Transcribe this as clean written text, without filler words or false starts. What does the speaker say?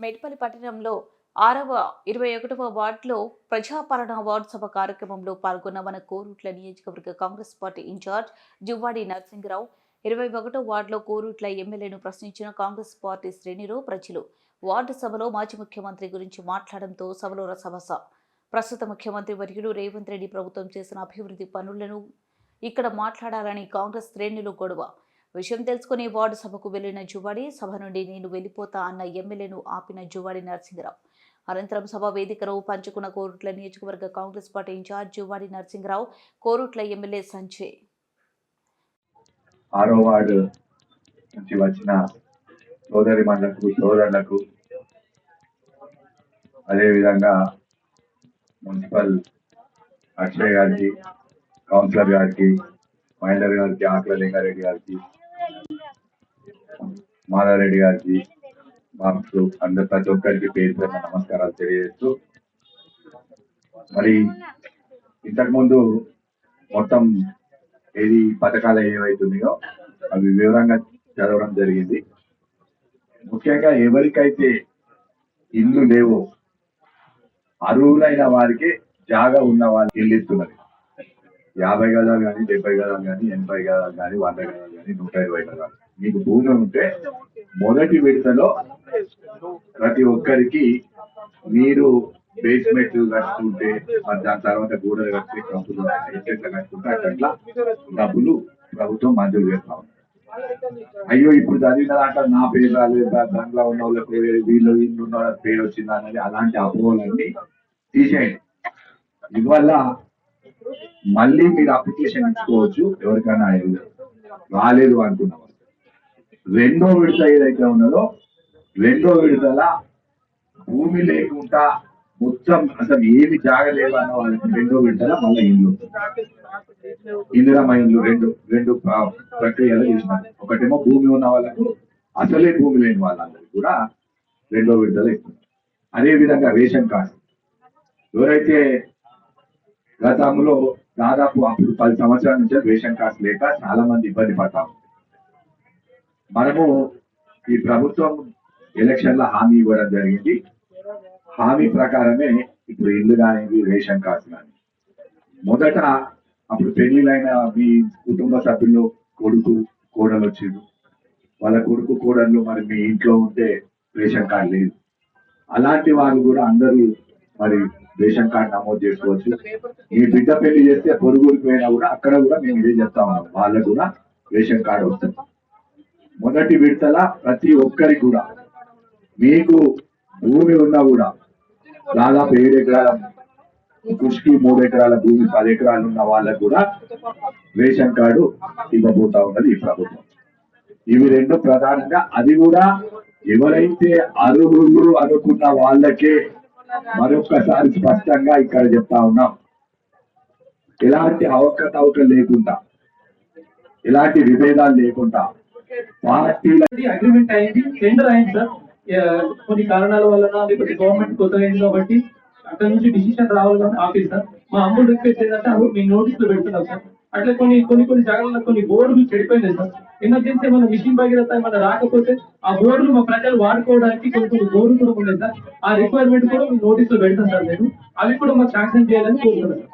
మేడ్పల్లి పట్టణంలో 6వ 21వ వార్డులో ప్రజాపాలన వార్డు సభ కార్యక్రమంలో పాల్గొన్న మన కోరుట్ల నియోజకవర్గ కాంగ్రెస్ పార్టీ ఇన్ఛార్జ్ జువ్వాడి నరసింగరావు 21వ వార్డులో కోరుట్ల ఎమ్మెల్యేను ప్రశ్నించిన కాంగ్రెస్ పార్టీ శ్రేణులు ప్రజలు వార్డు సభలో మాజీ ముఖ్యమంత్రి గురించి మాట్లాడడంతో సభలో రసవస. ప్రస్తుత ముఖ్యమంత్రి వర్యులు రేవంత్ రెడ్డి ప్రభుత్వం చేసిన అభివృద్ధి పనులను ఇక్కడ మాట్లాడాలని కాంగ్రెస్ శ్రేణులు గొడవ. విషయం తెలుసుకుని వార్డు సభకు వెళ్లిన జువ్వాడి సభ నుండి నేను వెళ్లిపోతా అన్న ఎమ్మెల్యేను ఆపిన జువ్వాడి నరసింగరావు. అనంతరం సభ వేదికను పంచుకున్న కోరుట్ల నియోజకవర్గ Congress party incharge Juvvadi Narasingarao, Korutla MLA Sanjay. 6వ వార్డు నుంచి వచ్చిన సోదరిమణులకు సోదరులకు అదేవిధంగా మున్సిపల్ అక్షయ్ గారికి, కౌన్సిలర్ గారికి, మహేందర్ గారికి, ఆకుల లింగారెడ్డి గారికి, మాధవరెడ్డి గారికి, బాబు అందరు ప్రతి ఒక్కరికి పేరు పేరు నమస్కారాలు తెలియజేస్తూ, మరి ఇంతకుముందు మొత్తం ఏది పథకాలు ఏవైతున్నాయో అవి వివరంగా చదవడం జరిగింది. ముఖ్యంగా ఎవరికైతే ఇల్లు లేవో అర్హులైన వారికి జాగా ఉన్న వారికి ఇల్లు ఇస్తున్నది. 50 గదాలు కానీ, 70 గదాలు కానీ, 80 గదాలు కానీ, 100 గదాలు కానీ, 120 గదాలు, మీకు భూమి ఉంటే మొదటి విడతలో ప్రతి ఒక్కరికి మీరు బేస్మెంట్ కట్టుకుంటే దాని తర్వాత గోడలు కట్టి కంపులు కట్టుకుంటే అట్లా డబ్బులు ప్రభుత్వం మంజూరు చేస్తా ఉంది. అయ్యో ఇప్పుడు చదివిన దాంట్లో నా పేరు రాలేదు, దాంట్లో ఉన్న వాళ్ళకి వీళ్ళు ఇల్లు ఉన్న వాళ్ళకి పేరు వచ్చిందా అనేది అలాంటి అపోహలన్నీ తీసేయండి. ఇవల్ల మళ్ళీ మీరు అప్లికేషన్ ఇచ్చుకోవచ్చు. ఎవరికైనా రాలేదు అనుకున్నాం. రెండో విడత ఏదైతే ఉన్నదో రెండో విడతల భూమి లేకుండా మొత్తం అసలు ఏమి జాగలేదు అన్న వాళ్ళకి రెండో విడతల మళ్ళీ ఇల్లు ఇందిరమ్మ ఇల్లు రెండు ప్రక్రియలు చేసినారు. ఒకటేమో భూమి ఉన్న వాళ్ళకు, అసలే భూమి లేని వాళ్ళందరికీ కూడా రెండో విడతలు ఇస్తున్నారు. అదేవిధంగా రేషన్ కార్డు ఎవరైతే గతంలో దాదాపు అప్పుడు 10 సంవత్సరాల నుంచి రేషన్ కార్డు లేక చాలా మంది ఇబ్బంది పడతాము. మనము ఈ ప్రభుత్వం ఎలక్షన్ల హామీ ఇవ్వడం జరిగింది. హామీ ప్రకారమే ఇప్పుడు ఇల్లు కానీ రేషన్ కార్డు కానీ మొదట అప్పుడు పెళ్లిలైన మీ కుటుంబ సభ్యుల్లో కొడుకు కోడలు వచ్చిండు, వాళ్ళ కొడుకు కోడళ్ళు మరి మీ ఇంట్లో ఉంటే రేషన్ కార్డు లేదు. అలాంటి వాళ్ళు కూడా అందరూ మరి రేషన్ కార్డు నమోదు చేసుకోవచ్చు. మీ బిడ్డ పెళ్లి చేస్తే పొరుగురికి పోయినా కూడా అక్కడ కూడా మేము ఇదే చెప్తా ఉన్నాం, వాళ్ళకు కూడా రేషన్ కార్డు వస్తుంది. మొదటి విడతల ప్రతి ఒక్కరికి కూడా మీకు భూమి ఉన్నా కూడా దాదాపు 7 ఎకరాల కృషికి 3 ఎకరాల భూమి 10 ఎకరాలు ఉన్న వాళ్ళకు కూడా రేషన్ కార్డు ఇవ్వబోతా ఉన్నది ఈ ప్రభుత్వం. ఇవి రెండు ప్రధానంగా, అది కూడా ఎవరైతే అర్హులు అనుకున్న వాళ్ళకే మరొకసారి స్పష్టంగా ఇక్కడ చెప్తా ఉన్నాం. ఎలాంటి అవకతవకలు లేకుండా, ఎలాంటి విభేదాలు లేకుండా పార్టీల అగ్రిమెంట్ అయింది, టెండర్ అయింది సార్. కొన్ని కారణాల వలన లేకపోతే గవర్నమెంట్ కొత్తగా అయింది కాబట్టి అక్కడ నుంచి డిసిషన్ రావాలని ఆఫీస్ సార్. మా అమ్ముడు రిక్వెస్ట్ ఏంటంటే అప్పుడు మీ నోటీస్ లో పెడుతున్నాం సార్. అట్లా కొన్ని జాగాలలో కొన్ని బోర్డులు చెడిపోయింది సార్. ఎమర్జెన్సీ ఏమైనా మిషన్ భగీరథ ఏమైనా రాకపోతే ఆ బోర్డులు మా ప్రజలు వాడుకోవడానికి కొన్ని బోర్డులు కూడా ఉన్నాయి సార్. ఆ రిక్వైర్మెంట్ కూడా మీ నోటీస్ లో పెడతాం సార్. నేను అవి కూడా మాకు శాంక్షన్ చేయాలని కోరుతున్నాను.